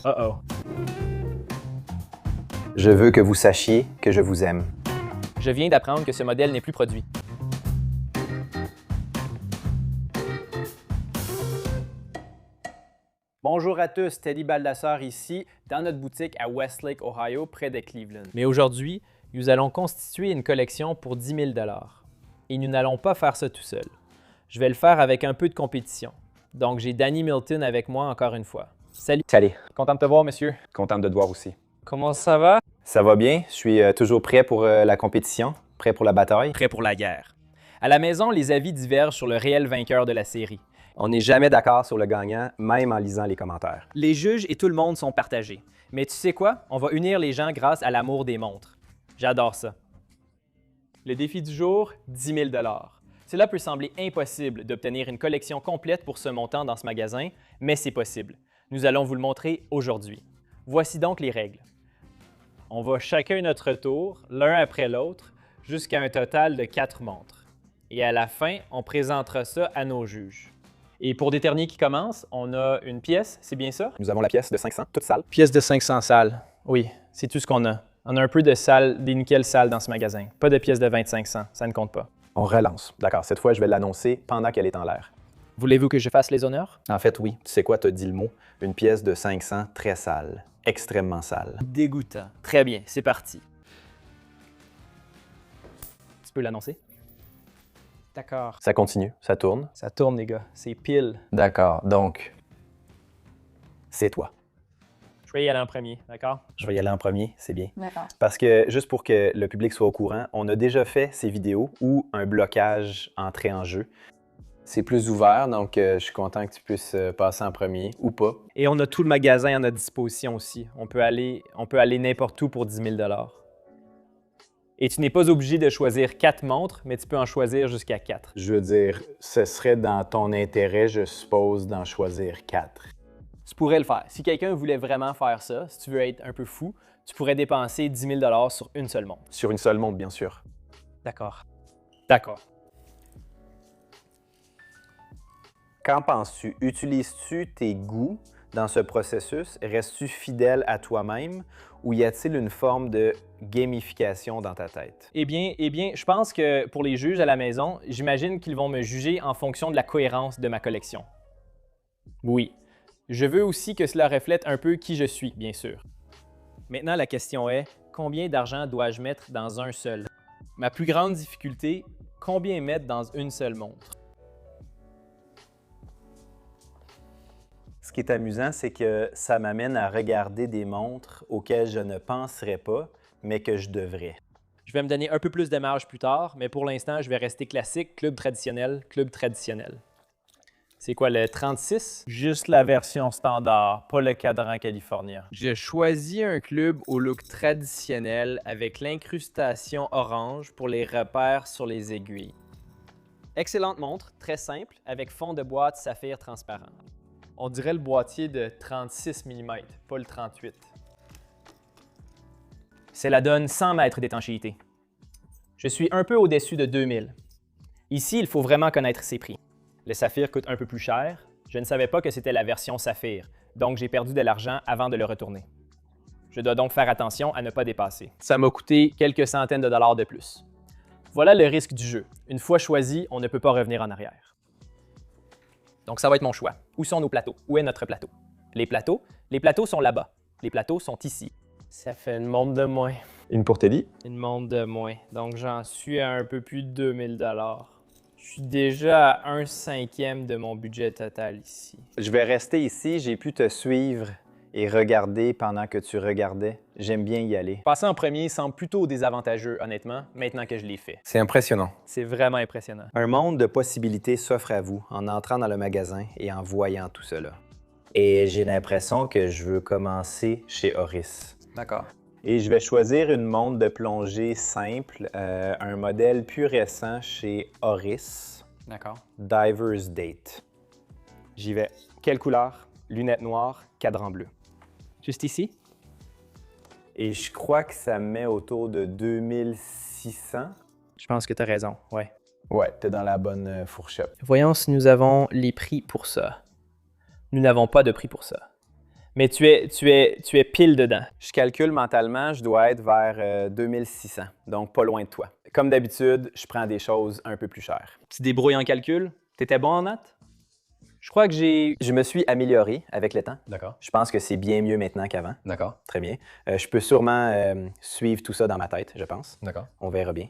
Uh-oh. Je veux que vous sachiez que je vous aime. Je viens d'apprendre que ce modèle n'est plus produit. Bonjour à tous, Teddy Baldassar ici, dans notre boutique à Westlake, Ohio, près de Cleveland. Mais aujourd'hui, nous allons constituer une collection pour 10 000 $. Et nous n'allons pas faire ça tout seul. Je vais le faire avec un peu de compétition. Donc, j'ai Danny Milton avec moi encore une fois. Salut! Salut. Content de te voir, monsieur. Content de te voir aussi. Comment ça va? Ça va bien. Je suis toujours prêt pour la compétition, prêt pour la bataille. Prêt pour la guerre. À la maison, les avis divergent sur le réel vainqueur de la série. On n'est jamais d'accord sur le gagnant, même en lisant les commentaires. Les juges et tout le monde sont partagés. Mais tu sais quoi? On va unir les gens grâce à l'amour des montres. J'adore ça. Le défi du jour, 10 000 $. Cela peut sembler impossible d'obtenir une collection complète pour ce montant dans ce magasin, mais c'est possible. Nous allons vous le montrer aujourd'hui. Voici donc les règles. On va chacun notre tour, l'un après l'autre, jusqu'à un total de 4 montres. Et à la fin, on présentera ça à nos juges. Et pour déterminer qui commence, on a une pièce, c'est bien ça? Nous avons la pièce de 500, toute sale. Pièce de 500 salles. Oui, c'est tout ce qu'on a. On a un peu de salles, des nickel salles dans ce magasin. Pas de pièce de 2500, ça ne compte pas. On relance. D'accord, cette fois, je vais l'annoncer pendant qu'elle est en l'air. Voulez-vous que je fasse les honneurs? En fait, oui. Tu sais quoi, tu as dit le mot. Une pièce de 500 très sale. Extrêmement sale. Dégoûtant. Très bien, c'est parti. Tu peux l'annoncer? D'accord. Ça continue, ça tourne. Ça tourne, les gars. C'est pile. D'accord, donc, c'est toi. Je vais y aller en premier, d'accord? Je vais y aller en premier, c'est bien. D'accord. Parce que, juste pour que le public soit au courant, on a déjà fait ces vidéos où un blocage entrait en jeu. C'est plus ouvert, donc je suis content que tu puisses passer en premier ou pas. Et on a tout le magasin à notre disposition aussi. On peut aller n'importe où pour 10 000 $. Et tu n'es pas obligé de choisir 4 montres, mais tu peux en choisir jusqu'à 4. Je veux dire, ce serait dans ton intérêt, je suppose, d'en choisir 4. Tu pourrais le faire. Si quelqu'un voulait vraiment faire ça, si tu veux être un peu fou, tu pourrais dépenser 10 000 $ sur une seule montre. Sur une seule montre, bien sûr. D'accord. D'accord. Qu'en penses-tu? Utilises-tu tes goûts dans ce processus? Restes-tu fidèle à toi-même ou y a-t-il une forme de gamification dans ta tête? Eh bien, je pense que pour les juges à la maison, j'imagine qu'ils vont me juger en fonction de la cohérence de ma collection. Oui. Je veux aussi que cela reflète un peu qui je suis, bien sûr. Maintenant, la question est, combien d'argent dois-je mettre dans un seul? Ma plus grande difficulté, combien mettre dans une seule montre? Ce qui est amusant, c'est que ça m'amène à regarder des montres auxquelles je ne penserais pas, mais que je devrais. Je vais me donner un peu plus de marge plus tard, mais pour l'instant, je vais rester classique, club traditionnel, club traditionnel. C'est quoi, le 36? Juste la version standard, pas le cadran californien. Je choisis un club au look traditionnel avec l'incrustation orange pour les repères sur les aiguilles. Excellente montre, très simple, avec fond de boîte saphir transparent. On dirait le boîtier de 36 mm, pas le 38. Cela donne 100 mètres d'étanchéité. Je suis un peu au-dessus de 2000. Ici, il faut vraiment connaître ses prix. Le saphir coûte un peu plus cher. Je ne savais pas que c'était la version saphir, donc j'ai perdu de l'argent avant de le retourner. Je dois donc faire attention à ne pas dépasser. Ça m'a coûté quelques centaines de dollars de plus. Voilà le risque du jeu. Une fois choisi, on ne peut pas revenir en arrière. Donc ça va être mon choix. Où sont nos plateaux? Où est notre plateau? Les plateaux sont là-bas. Les plateaux sont ici. Ça fait une montre de moins. Une pour Teddy? Une montre de moins. Donc j'en suis à un peu plus de 2000 $. Je suis déjà à 1/5 de mon budget total ici. Je vais rester ici, j'ai pu te suivre et regarder pendant que tu regardais. J'aime bien y aller. Passer en premier semble plutôt désavantageux, honnêtement, maintenant que je l'ai fait. C'est impressionnant. C'est vraiment impressionnant. Un monde de possibilités s'offre à vous en entrant dans le magasin et en voyant tout cela. Et j'ai l'impression que je veux commencer chez Oris. D'accord. Et je vais choisir une montre de plongée simple, un modèle plus récent chez Oris, D'accord. Diver's Date. J'y vais. Quelle couleur? Lunettes noires, cadran bleu. Juste ici? Et je crois que ça me met autour de 2600. Je pense que tu as raison, ouais. Ouais, t'es dans la bonne fourchette. Voyons si nous avons les prix pour ça. Nous n'avons pas de prix pour ça. Mais tu es pile dedans. Je calcule mentalement, je dois être vers 2600, donc pas loin de toi. Comme d'habitude, je prends des choses un peu plus chères. Tu te débrouilles en calcul? T'étais bon en maths? Je crois que j'ai... Je me suis amélioré avec le temps. D'accord. Je pense que c'est bien mieux maintenant qu'avant. D'accord. Très bien. Je peux sûrement suivre tout ça dans ma tête, je pense. D'accord. On verra bien.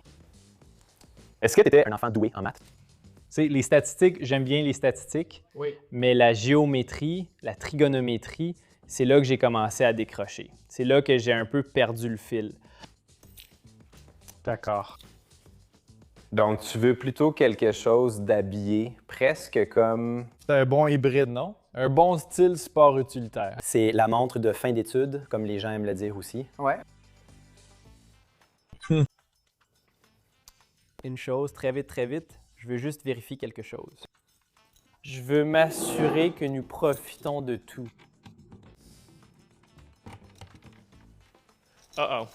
Est-ce que tu étais un enfant doué en maths? Tu sais, les statistiques, j'aime bien les statistiques, mais la géométrie, la trigonométrie, c'est là que j'ai commencé à décrocher. C'est là que j'ai un peu perdu le fil. D'accord. Donc, tu veux plutôt quelque chose d'habillé, presque comme... C'est un bon hybride, non? Un bon style sport utilitaire. C'est la montre de fin d'études, comme les gens aiment le dire aussi. Ouais. Une chose, très vite, je veux juste vérifier quelque chose. Je veux m'assurer que nous profitons de tout. Uh-oh.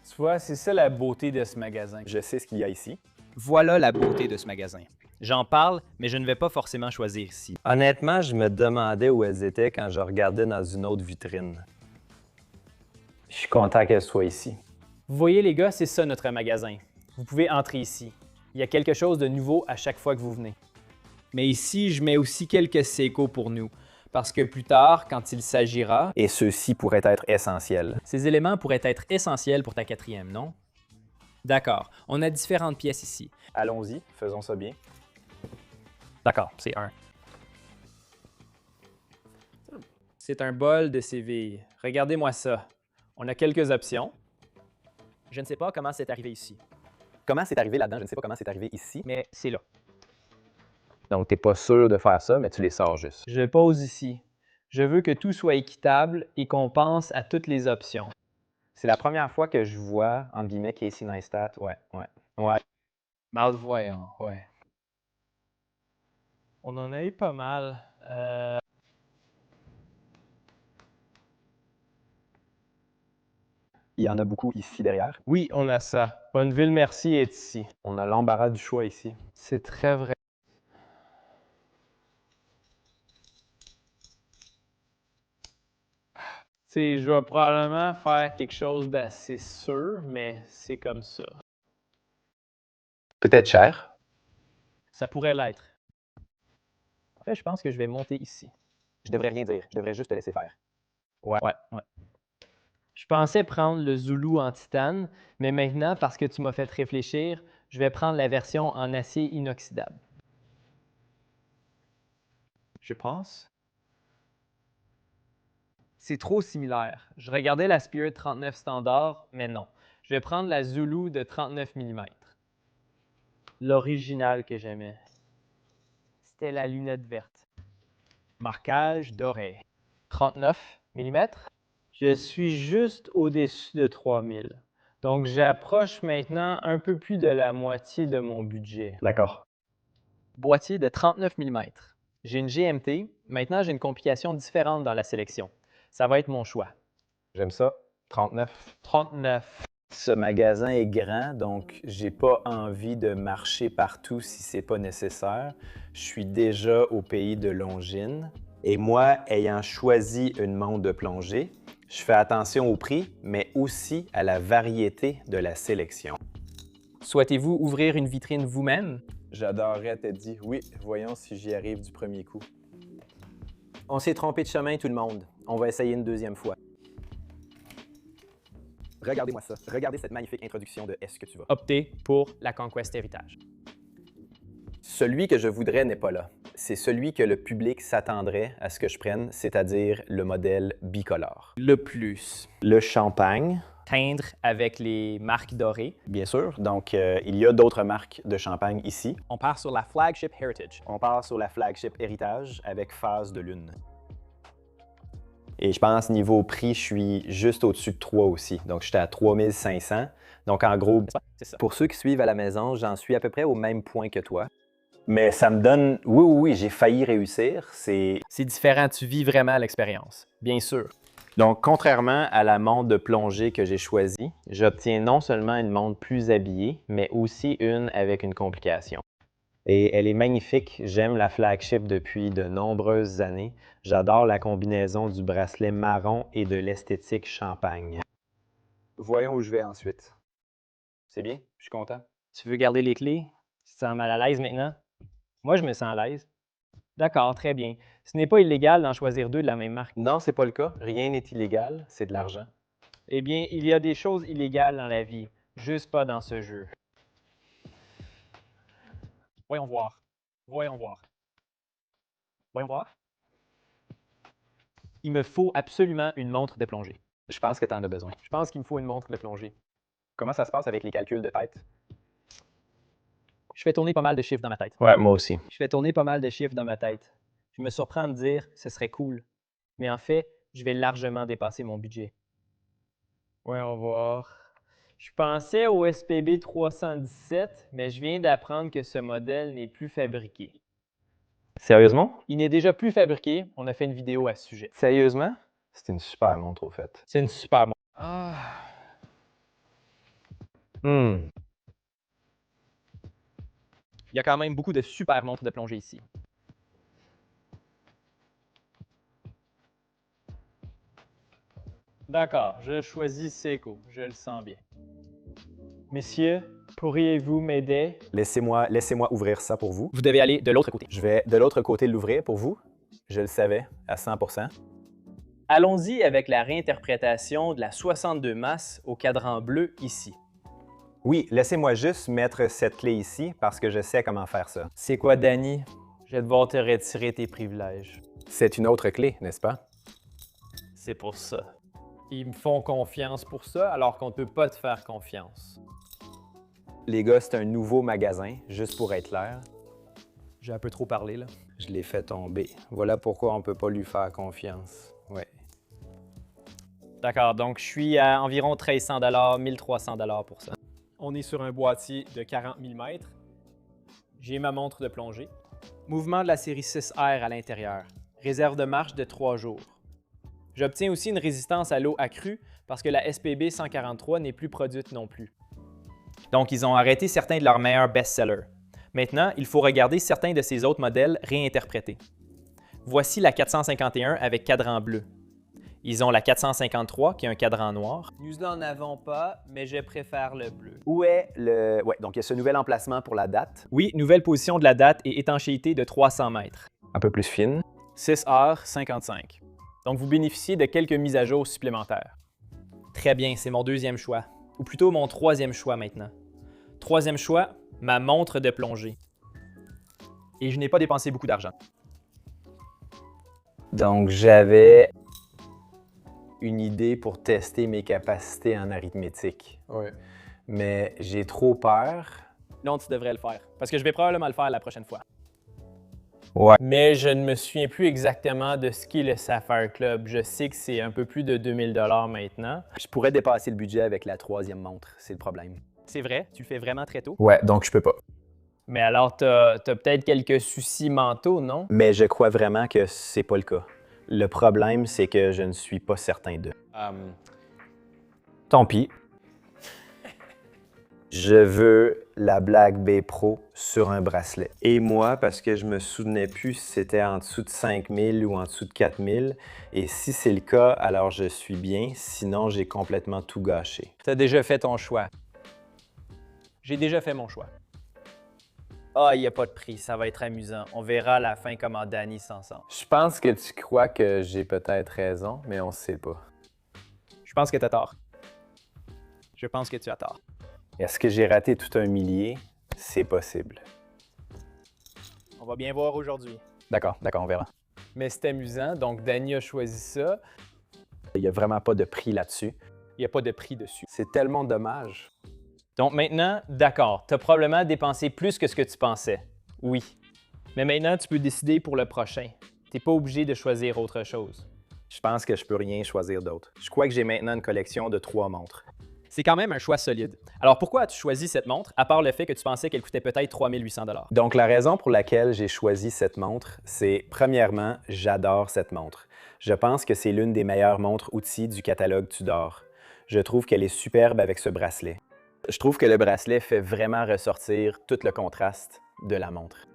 Tu vois, c'est ça la beauté de ce magasin. Je sais ce qu'il y a ici. Voilà la beauté de ce magasin. J'en parle, mais je ne vais pas forcément choisir ici. Honnêtement, je me demandais où elles étaient quand je regardais dans une autre vitrine. Je suis content qu'elles soient ici. Vous voyez les gars, c'est ça notre magasin. Vous pouvez entrer ici. Il y a quelque chose de nouveau à chaque fois que vous venez. Mais ici, je mets aussi quelques sécos pour nous. Parce que plus tard, quand il s'agira... Et ceux-ci pourraient être essentiels. Ces éléments pourraient être essentiels pour ta quatrième, non? D'accord. On a différentes pièces ici. Allons-y, faisons ça bien. D'accord, c'est un. C'est un bol de séville. Regardez-moi ça. On a quelques options. Je ne sais pas comment c'est arrivé ici, Comment c'est arrivé là-dedans? Je ne sais pas comment c'est arrivé ici. mais c'est là. Donc, tu n'es pas sûr de faire ça, mais tu les sors juste. Je pose ici. Je veux que tout soit équitable et qu'on pense à toutes les options. C'est la première fois que je vois, entre guillemets, Casey Neistat. Ouais. Mal voyant, ouais. On en a eu pas mal. Il y en a beaucoup ici derrière. Oui, on a ça. Bonneville Merci est ici. On a l'embarras du choix ici. C'est très vrai. Je vais probablement faire quelque chose d'assez sûr, mais c'est comme ça. Peut-être cher. Ça pourrait l'être. En fait, je pense que je vais monter ici. Je devrais rien dire. Je devrais juste te laisser faire. Ouais. Je pensais prendre le Zulu en titane, mais maintenant, parce que tu m'as fait réfléchir, je vais prendre la version en acier inoxydable. Je pense. C'est trop similaire. Je regardais la Spirit 39 standard, mais non. Je vais prendre la Zulu de 39 mm. L'original que j'aimais. C'était la lunette verte. Marquage doré. 39 mm. Je suis juste au-dessus de 3000. Donc, j'approche maintenant un peu plus de la moitié de mon budget. D'accord. Boîtier de 39 mm. J'ai une GMT. Maintenant, j'ai une complication différente dans la sélection. Ça va être mon choix. J'aime ça. 39. 39. Ce magasin est grand, donc j'ai pas envie de marcher partout si c'est pas nécessaire. Je suis déjà au pays de Longines. Et moi, ayant choisi une montre de plongée, je fais attention au prix, mais aussi à la variété de la sélection. Souhaitez-vous ouvrir une vitrine vous-même? J'adorerais te dire oui, voyons si j'y arrive du premier coup. On s'est trompé de chemin, tout le monde. On va essayer une deuxième fois. Regardez-moi ça. Regardez cette magnifique introduction de Est-ce que tu vas? Optez pour la Conquest Héritage. Celui que je voudrais n'est pas là. C'est celui que le public s'attendrait à ce que je prenne, c'est-à-dire le modèle bicolore. Le plus. Le champagne, Teindre avec les marques dorées. bien sûr. Donc, il y a d'autres marques de champagne ici. On part sur la Flagship Heritage. On part sur la flagship Héritage avec phase de lune. Et je pense, niveau prix, je suis juste au-dessus de 3 aussi. Donc, j'étais à 3500. Donc, en gros, C'est ça. pour ceux qui suivent à la maison, j'en suis à peu près au même point que toi. Mais ça me donne... Oui, j'ai failli réussir. C'est différent, tu vis vraiment l'expérience. Bien sûr. Donc, contrairement à la montre de plongée que j'ai choisie, j'obtiens non seulement une montre plus habillée, mais aussi une avec une complication. Et elle est magnifique. J'aime la flagship depuis de nombreuses années. J'adore la combinaison du bracelet marron et de l'esthétique champagne. Voyons où je vais ensuite. C'est bien? Je suis content. Tu veux garder les clés? Tu te sens mal à l'aise maintenant? Moi, je me sens à l'aise. D'accord, très bien. Ce n'est pas illégal d'en choisir deux de la même marque. Non, c'est pas le cas. Rien n'est illégal. C'est de l'argent. Eh bien, il y a des choses illégales dans la vie, juste pas dans ce jeu. Voyons voir. Voyons voir. Voyons voir. Il me faut absolument une montre de plongée. Je pense que tu en as besoin. Je pense qu'il me faut une montre de plongée. Comment ça se passe avec les calculs de tête? Je fais tourner pas mal de chiffres dans ma tête. Ouais, moi aussi. Je fais tourner pas mal de chiffres dans ma tête. Je me surprends à me dire ce serait cool. Mais en fait, je vais largement dépasser mon budget. Voyons voir. Je pensais au SPB 317, mais je viens d'apprendre que ce modèle n'est plus fabriqué. Sérieusement? Il n'est déjà plus fabriqué. On a fait une vidéo à ce sujet. Sérieusement? C'est une super montre au fait. C'est une super montre. Hmm. Il y a quand même beaucoup de super montres de plongée ici. D'accord, je choisis Seiko. Je le sens bien. Messieurs, pourriez-vous m'aider? Laissez-moi ouvrir ça pour vous. Vous devez aller de l'autre côté. Je vais de l'autre côté l'ouvrir pour vous. Je le savais, à 100%. Allons-y avec la réinterprétation de la 62 masses au cadran bleu ici. Oui, laissez-moi juste mettre cette clé ici parce que je sais comment faire ça. C'est quoi, Danny? Je vais devoir te retirer tes privilèges. C'est une autre clé, n'est-ce pas? C'est pour ça. Ils me font confiance pour ça, alors qu'on ne peut pas te faire confiance. Les gars, c'est un nouveau magasin, juste pour être clair. J'ai un peu trop parlé, là. Je l'ai fait tomber. Voilà pourquoi on ne peut pas lui faire confiance. Ouais. D'accord, donc je suis à environ 1300 $, 1300 $ pour ça. On est sur un boîtier de 40 000 mètres. J'ai ma montre de plongée. Mouvement de la série 6R à l'intérieur. Réserve de marche de 3 jours. J'obtiens aussi une résistance à l'eau accrue parce que la SPB 143 n'est plus produite non plus. Donc, ils ont arrêté certains de leurs meilleurs best-sellers. Maintenant, il faut regarder certains de ces autres modèles réinterprétés. Voici la 451 avec cadran bleu. Ils ont la 453 qui a un cadran noir. Nous n'en avons pas, mais je préfère le bleu. Où est le... Ouais, donc il y a ce nouvel emplacement pour la date. Oui, nouvelle position de la date et étanchéité de 300 mètres. Un peu plus fine. 6h55. Donc, vous bénéficiez de quelques mises à jour supplémentaires. Très bien, c'est mon deuxième choix. Ou plutôt mon troisième choix maintenant. Troisième choix, ma montre de plongée. Et je n'ai pas dépensé beaucoup d'argent. Donc j'avais une idée pour tester mes capacités en arithmétique. Ouais. Mais j'ai trop peur. Non, tu devrais le faire. Parce que je vais probablement le faire la prochaine fois. Ouais. Mais je ne me souviens plus exactement de ce qu'est le Sapphire Club. Je sais que c'est un peu plus de 2000 $ maintenant. Je pourrais dépasser le budget avec la troisième montre, c'est le problème. C'est vrai, tu le fais vraiment très tôt. Ouais, donc je peux pas. Mais alors, t'as peut-être quelques soucis mentaux, non? Mais je crois vraiment que c'est pas le cas. Le problème, c'est que je ne suis pas certain d'eux. Tant pis. Je veux la Black Bay Pro sur un bracelet. Et moi, parce que je me souvenais plus si c'était en dessous de 5000 ou en dessous de 4000. Et si c'est le cas, alors je suis bien. Sinon, j'ai complètement tout gâché. Tu as déjà fait ton choix. J'ai déjà fait mon choix. Ah, il n'y a pas de prix, ça va être amusant. On verra à la fin comment Danny s'en sort. Je pense que tu crois que j'ai peut-être raison, mais on ne sait pas. Je pense que tu as tort. Je pense que tu as tort. Est-ce que j'ai raté tout un millier? C'est possible. On va bien voir aujourd'hui. D'accord, on verra. Mais c'est amusant, donc Danny a choisi ça. Il n'y a vraiment pas de prix là-dessus. Il n'y a pas de prix dessus. C'est tellement dommage. Donc maintenant, d'accord, tu as probablement dépensé plus que ce que tu pensais. Oui. Mais maintenant, tu peux décider pour le prochain. Tu n'es pas obligé de choisir autre chose. Je pense que je peux rien choisir d'autre. Je crois que j'ai maintenant une collection de 3 montres. C'est quand même un choix solide. Alors pourquoi as-tu choisi cette montre, à part le fait que tu pensais qu'elle coûtait peut-être 3800 $? Donc la raison pour laquelle j'ai choisi cette montre, c'est premièrement, j'adore cette montre. Je pense que c'est l'une des meilleures montres outils du catalogue Tudor. Je trouve qu'elle est superbe avec ce bracelet. Je trouve que le bracelet fait vraiment ressortir tout le contraste de la montre.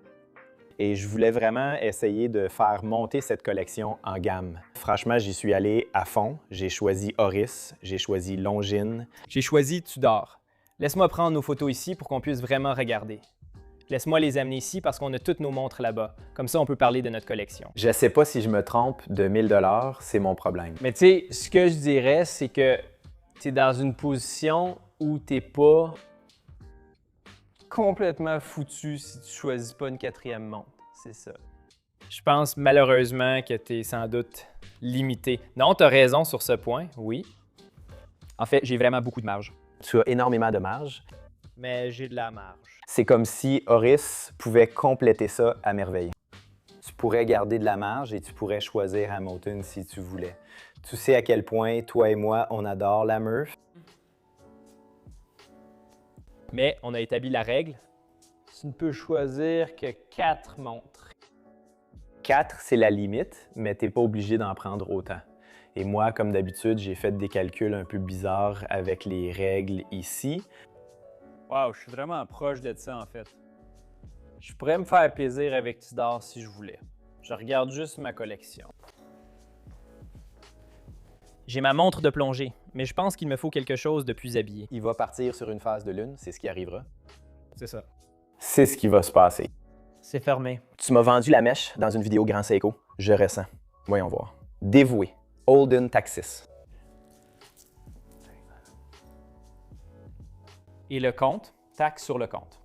Et je voulais vraiment essayer de faire monter cette collection en gamme. Franchement, j'y suis allé à fond. J'ai choisi Oris, j'ai choisi Longines. J'ai choisi Tudor. Laisse-moi prendre nos photos ici pour qu'on puisse vraiment regarder. Laisse-moi les amener ici parce qu'on a toutes nos montres là-bas. Comme ça, on peut parler de notre collection. Je sais pas si je me trompe, de 1000 $, c'est mon problème. Mais tu sais, ce que je dirais, c'est que tu es dans une position où tu n'es pas complètement foutu si tu choisis pas une quatrième montre. C'est ça. Je pense malheureusement que tu es sans doute limité. Non, tu as raison sur ce point, oui. En fait, j'ai vraiment beaucoup de marge. Tu as énormément de marge. Mais j'ai de la marge. C'est comme si Oris pouvait compléter ça à merveille. Tu pourrais garder de la marge et tu pourrais choisir Hamilton si tu voulais. Tu sais à quel point, toi et moi, on adore la Murph. Mais on a établi la règle. Tu ne peux choisir que 4 montres. 4, c'est la limite, mais tu n'es pas obligé d'en prendre autant. Et moi, comme d'habitude, j'ai fait des calculs un peu bizarres avec les règles ici. Wow, je suis vraiment proche de ça en fait. Je pourrais me faire plaisir avec Tudor si je voulais. Je regarde juste ma collection. J'ai ma montre de plongée, mais je pense qu'il me faut quelque chose de plus habillé. Il va partir sur une phase de lune, c'est ce qui arrivera. C'est ça. C'est ce qui va se passer. C'est fermé. Tu m'as vendu la mèche dans une vidéo Grand Seiko. Je ressens. Voyons voir. Dévoué. Holden Taxis. Et le compte, taxe sur le compte.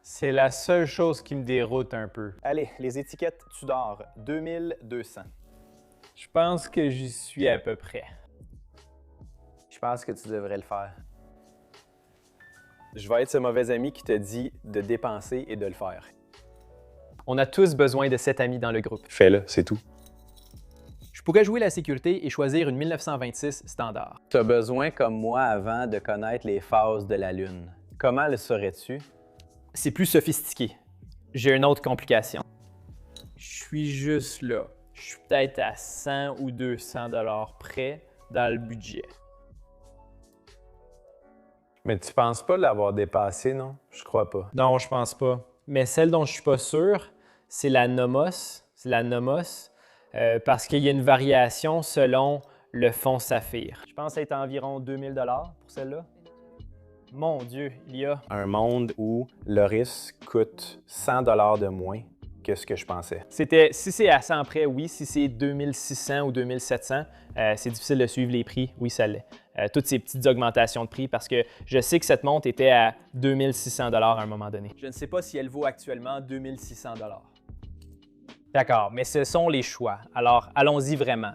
C'est la seule chose qui me déroute un peu. Allez, les étiquettes Tudor, 2200. Je pense que j'y suis à peu près. Je pense que tu devrais le faire. Je vais être ce mauvais ami qui te dit de dépenser et de le faire. On a tous besoin de 7 amis dans le groupe. Fais-le, c'est tout. Je pourrais jouer la sécurité et choisir une 1926 standard. Tu as besoin, comme moi avant, de connaître les phases de la Lune. Comment le saurais-tu? C'est plus sophistiqué. J'ai une autre complication. Je suis juste là. Je suis peut-être à 100 ou 200 $ près dans le budget. Mais tu penses pas l'avoir dépassé, non? Je crois pas. Non, je pense pas. Mais celle dont je suis pas sûr, c'est la Nomos. C'est la Nomos parce qu'il y a une variation selon le fond saphir. Je pense être à environ 2000 $ pour celle-là. Mon Dieu, il y a... Un monde où l'Oris coûte 100 $ de moins que ce que je pensais. Si c'est à 100 près, oui. Si c'est 2600 ou 2700, c'est difficile de suivre les prix. Oui, ça l'est. Toutes ces petites augmentations de prix parce que je sais que cette montre était à 2600 $ à un moment donné. Je ne sais pas si elle vaut actuellement 2600 $. D'accord, mais ce sont les choix. Alors, allons-y vraiment.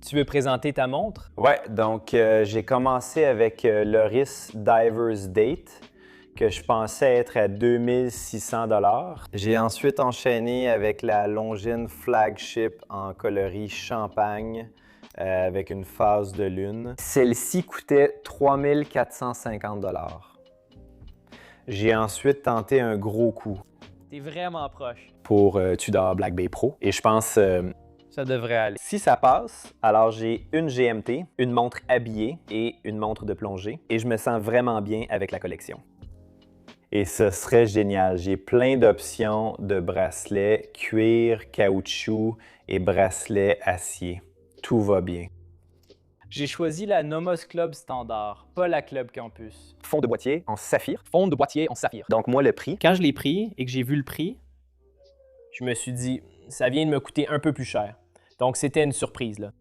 Tu veux présenter ta montre? Ouais, donc j'ai commencé avec l'Oris Diver's Date, que je pensais être à 2600 $. J'ai ensuite enchaîné avec la Longines Flagship en coloris champagne avec une phase de lune. Celle-ci coûtait 3450 $. J'ai ensuite tenté un gros coup T'es vraiment proche. pour Tudor Black Bay Pro et je pense Ça devrait aller. si ça passe, alors j'ai une GMT, une montre habillée et une montre de plongée et je me sens vraiment bien avec la collection. Et ce serait génial. J'ai plein d'options de bracelets, cuir, caoutchouc et bracelets acier. Tout va bien. J'ai choisi la Nomos Club Standard, pas la Club Campus. Fond de boîtier en saphir. Fond de boîtier en saphir. Donc moi, le prix, Quand je l'ai pris et que j'ai vu le prix, je me suis dit, ça vient de me coûter un peu plus cher. Donc c'était une surprise là.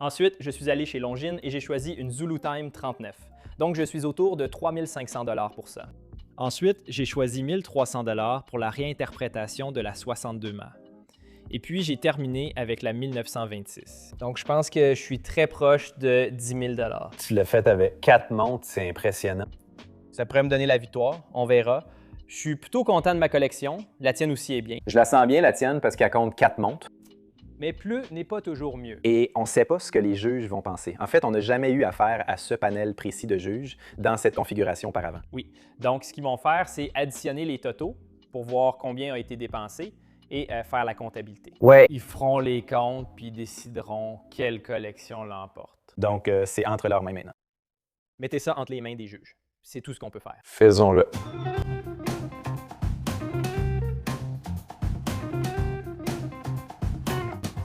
Ensuite, je suis allé chez Longines et j'ai choisi une Zulu Time 39. Donc je suis autour de 3500 $ pour ça. Ensuite, j'ai choisi 1300 $ pour la réinterprétation de la 62 mâts. Et puis, j'ai terminé avec la 1926. Donc, je pense que je suis très proche de 10 000 $. tu l'as fait avec 4 montres, c'est impressionnant. Ça pourrait me donner la victoire, on verra. Je suis plutôt content de ma collection. La tienne aussi est bien. Je la sens bien, la tienne, parce qu'elle compte 4 montres. Mais plus n'est pas toujours mieux. Et on ne sait pas ce que les juges vont penser. En fait, on n'a jamais eu affaire à ce panel précis de juges dans cette configuration auparavant. Oui. Donc, ce qu'ils vont faire, c'est additionner les totaux pour voir combien a été dépensé et faire la comptabilité. Ouais. Ils feront les comptes puis ils décideront quelle collection l'emporte. Donc, c'est entre leurs mains maintenant. Mettez ça entre les mains des juges. C'est tout ce qu'on peut faire. Faisons-le.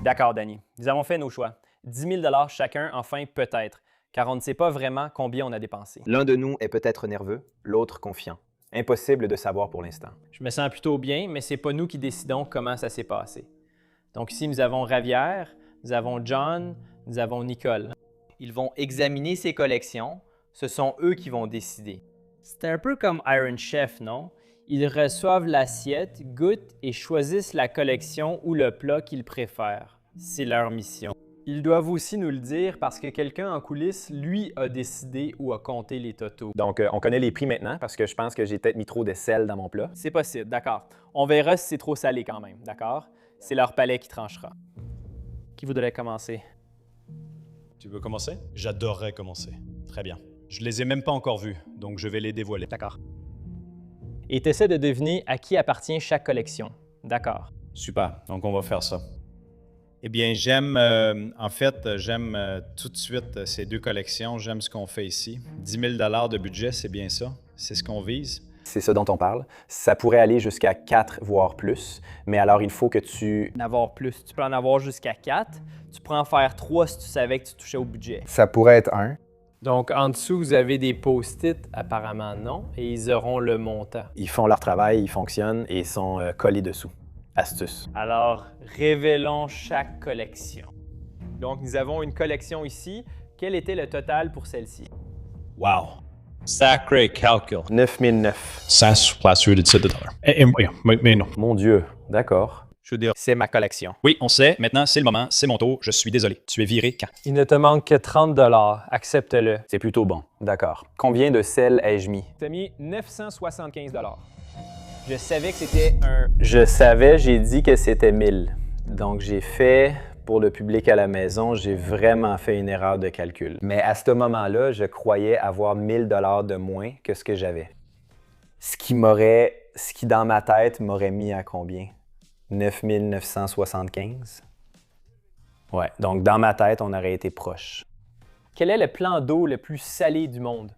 D'accord, Danny. Nous avons fait nos choix. 10 000 chacun, enfin, peut-être, car on ne sait pas vraiment combien on a dépensé. L'un de nous est peut-être nerveux, l'autre confiant. Impossible de savoir pour l'instant. Je me sens plutôt bien, mais c'est pas nous qui décidons comment ça s'est passé. Donc ici, nous avons Ravière, nous avons John, nous avons Nicole. Ils vont examiner ces collections. Ce sont eux qui vont décider. C'est un peu comme Iron Chef, non? Ils reçoivent l'assiette, goûtent et choisissent la collection ou le plat qu'ils préfèrent. C'est leur mission. Ils doivent aussi nous le dire parce que quelqu'un en coulisses, lui, a décidé ou a compté les totaux. Donc, on connaît les prix maintenant parce que je pense que j'ai peut-être mis trop de sel dans mon plat. C'est possible, d'accord. On verra si c'est trop salé quand même, d'accord? C'est leur palais qui tranchera. Qui voudrait commencer? Tu veux commencer? J'adorerais commencer. Très bien. Je les ai même pas encore vus, donc je vais les dévoiler. D'accord. Et tu essaies de deviner à qui appartient chaque collection. D'accord. Super, donc on va faire ça. Eh bien, j'aime tout de suite ces deux collections. J'aime ce qu'on fait ici. 10 000 de budget, c'est bien ça? C'est ce qu'on vise? C'est ça dont on parle. Ça pourrait aller jusqu'à 4, voire plus. Mais alors, il faut que tu... En avoir plus. Tu peux en avoir jusqu'à 4. Tu pourrais en faire 3 si tu savais que tu touchais au budget. Ça pourrait être 1. Donc, en dessous, vous avez des post-it, apparemment non, et ils auront le montant. Ils font leur travail, ils fonctionnent et ils sont collés dessous. Astuce. Alors, révélons chaque collection. Donc, nous avons une collection ici. Quel était le total pour celle-ci? Wow! Sacré calcul. 9009. Ça se place sur le $17. Mais non. Mon Dieu. D'accord. Je veux dire, C'est ma collection. oui, on sait, maintenant c'est le moment, c'est mon tour, je suis désolé. Tu es viré quand? Il ne te manque que 30 accepte-le. C'est plutôt bon. D'accord. Combien de sel ai-je mis? Tu as mis 975 $. Je savais que c'était un... Je savais, j'ai dit que c'était 1000. Donc, j'ai fait, pour le public à la maison, j'ai vraiment fait une erreur de calcul. Mais à ce moment-là, je croyais avoir 1000 $ de moins que ce que j'avais. Ce qui dans ma tête m'aurait mis à combien? 9975? Ouais, donc dans ma tête, on aurait été proche. Quel est le plan d'eau le plus salé du monde?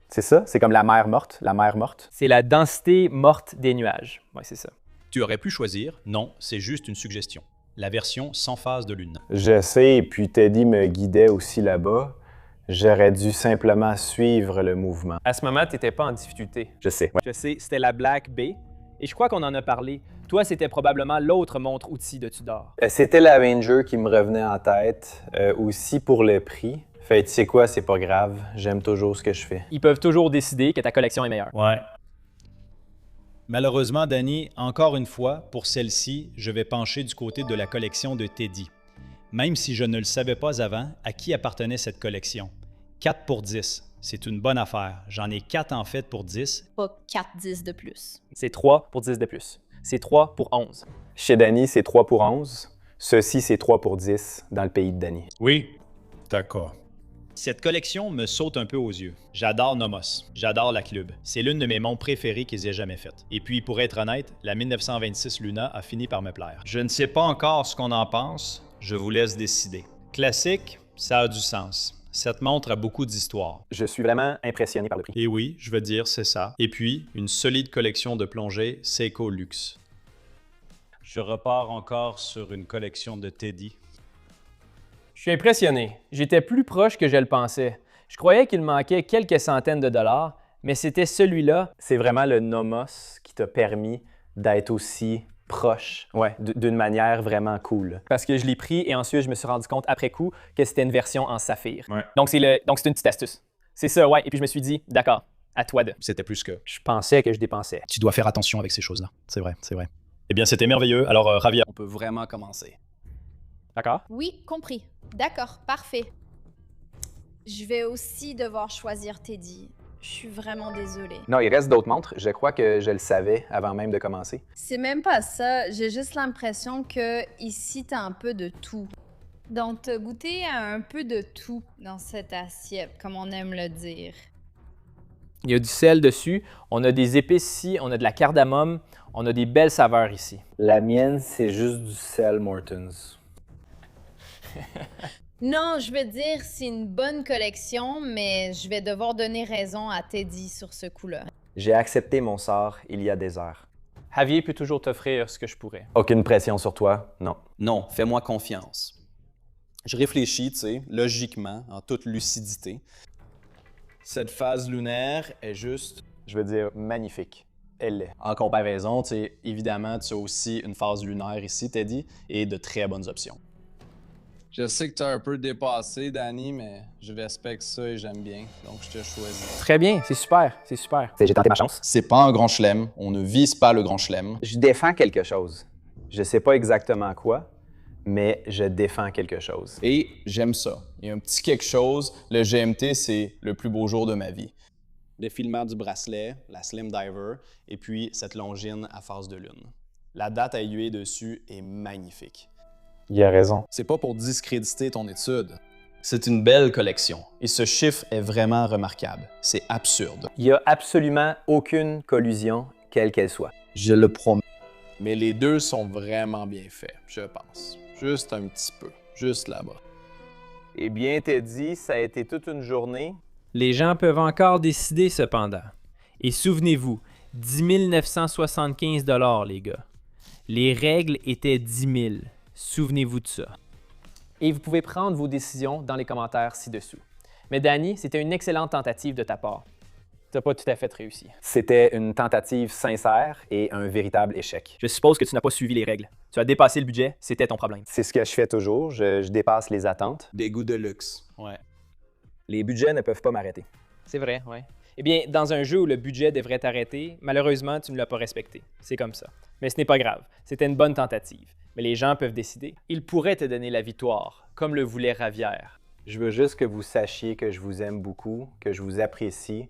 C'est ça? C'est comme la mer morte? La mer morte? C'est la densité morte des nuages. Oui, c'est ça. Tu aurais pu choisir, non, c'est juste une suggestion. La version sans phase de lune. Je sais, et puis Teddy me guidait aussi là-bas. J'aurais dû simplement suivre le mouvement. À ce moment, tu n'étais pas en difficulté. Je sais. Ouais. Je sais, c'était la Black B. Et je crois qu'on en a parlé. Toi, c'était probablement l'autre montre-outil de Tudor. C'était la Ranger qui me revenait en tête, aussi pour le prix. Fait, tu sais quoi, c'est pas grave. J'aime toujours ce que je fais. Ils peuvent toujours décider que ta collection est meilleure. Ouais. Malheureusement, Danny, encore une fois, pour celle-ci, je vais pencher du côté de la collection de Teddy. Même si je ne le savais pas avant, à qui appartenait cette collection? 4 pour 10. C'est une bonne affaire. J'en ai 4 en fait pour 10. Pas 4-10 de plus. C'est 3 pour 10 de plus. C'est 3 pour 11. Chez Danny, c'est 3 pour 11. Ceci, c'est 3 pour 10 dans le pays de Danny. Oui, d'accord. Cette collection me saute un peu aux yeux. J'adore Nomos. J'adore la Club. C'est l'une de mes montres préférées qu'ils aient jamais faites. Et puis, pour être honnête, la 1926 Luna a fini par me plaire. Je ne sais pas encore ce qu'on en pense. Je vous laisse décider. Classique, ça a du sens. Cette montre a beaucoup d'histoire. Je suis vraiment impressionné par le prix. Et oui, je veux dire, c'est ça. Et puis, une solide collection de plongées Seiko Luxe. Je repars encore sur une collection de Teddy. Je suis impressionné. J'étais plus proche que je le pensais. Je croyais qu'il manquait quelques centaines de dollars, mais c'était celui-là. C'est vraiment le Nomos qui t'a permis d'être aussi proche, d'une manière vraiment cool. Parce que je l'ai pris et ensuite je me suis rendu compte après coup que c'était une version en saphir. Ouais. Donc c'est une petite astuce. C'est ça, ouais. Et puis je me suis dit, d'accord, à toi de. C'était plus que... Je pensais que je dépensais. Tu dois faire attention avec ces choses-là. C'est vrai, c'est vrai. Eh bien, c'était merveilleux. Alors, Javier, on peut vraiment commencer. D'accord? Oui, compris. D'accord, parfait. Je vais aussi devoir choisir Teddy. Je suis vraiment désolée. Non, il reste d'autres montres. Je crois que je le savais avant même de commencer. C'est même pas ça. J'ai juste l'impression que ici, t'as un peu de tout. Donc, t'as goûté à un peu de tout dans cette assiette, comme on aime le dire. Il y a du sel dessus, on a des épices ici, on a de la cardamome, on a des belles saveurs ici. La mienne, c'est juste du sel Mortons. Non, je veux dire, c'est une bonne collection, mais je vais devoir donner raison à Teddy sur ce coup-là. J'ai accepté mon sort il y a des heures. Javier peut toujours t'offrir ce que je pourrais. Aucune pression sur toi? Non. Non, fais-moi confiance. Je réfléchis, tu sais, logiquement, en toute lucidité. Cette phase lunaire est juste... Je veux dire magnifique. Elle l'est. En comparaison, tu sais, évidemment, tu as aussi une phase lunaire ici, Teddy, et de très bonnes options. Je sais que tu as un peu dépassé, Danny, mais je respecte ça et j'aime bien, donc je te choisis. Très bien, c'est super, c'est super. J'ai tenté ma chance. C'est pas un grand chelem, on ne vise pas le grand chelem. Je défends quelque chose. Je sais pas exactement quoi, mais je défends quelque chose. Et j'aime ça. Il y a un petit quelque chose, le GMT, c'est le plus beau jour de ma vie. Défilement du bracelet, la Slim Diver, et puis cette longine à phase de lune. La date à aiguiller dessus est magnifique. Il a raison. C'est pas pour discréditer ton étude. C'est une belle collection, et ce chiffre est vraiment remarquable. C'est absurde. Il y a absolument aucune collusion, quelle qu'elle soit. Je le promets. Mais les deux sont vraiment bien faits, je pense. Juste un petit peu, juste là-bas. Eh bien, Teddy, ça a été toute une journée. Les gens peuvent encore décider cependant. Et souvenez-vous, 10 975 $, les gars. Les règles étaient 10 000. Souvenez-vous de ça. Et vous pouvez prendre vos décisions dans les commentaires ci-dessous. Mais Danny, c'était une excellente tentative de ta part. Tu n'as pas tout à fait réussi. C'était une tentative sincère et un véritable échec. Je suppose que tu n'as pas suivi les règles. Tu as dépassé le budget, c'était ton problème. C'est ce que je fais toujours, je dépasse les attentes. Des goûts de luxe. Ouais. Les budgets ne peuvent pas m'arrêter. C'est vrai, oui. Eh bien, dans un jeu où le budget devrait t'arrêter, malheureusement, tu ne l'as pas respecté. C'est comme ça. Mais ce n'est pas grave. C'était une bonne tentative. Mais les gens peuvent décider. Ils pourraient te donner la victoire, comme le voulait Ravière. Je veux juste que vous sachiez que je vous aime beaucoup, que je vous apprécie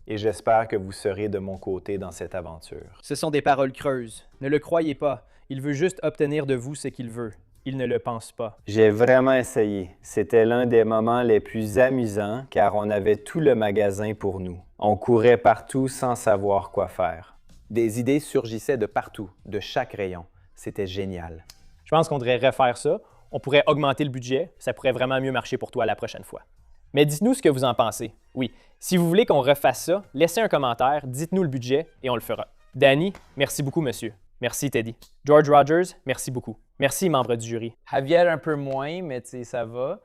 et j'espère que vous serez de mon côté dans cette aventure. Ce sont des paroles creuses. Ne le croyez pas. Il veut juste obtenir de vous ce qu'il veut. Il ne le pense pas. J'ai vraiment essayé. C'était l'un des moments les plus amusants car on avait tout le magasin pour nous. On courait partout sans savoir quoi faire. Des idées surgissaient de partout, de chaque rayon. C'était génial. Je pense qu'on devrait refaire ça. On pourrait augmenter le budget. Ça pourrait vraiment mieux marcher pour toi la prochaine fois. Mais dites-nous ce que vous en pensez. Oui, si vous voulez qu'on refasse ça, laissez un commentaire, dites-nous le budget et on le fera. Danny, merci beaucoup, monsieur. Merci, Teddy. George Rogers, merci beaucoup. Merci, membres du jury. Javier un peu moins, mais tu sais, ça va.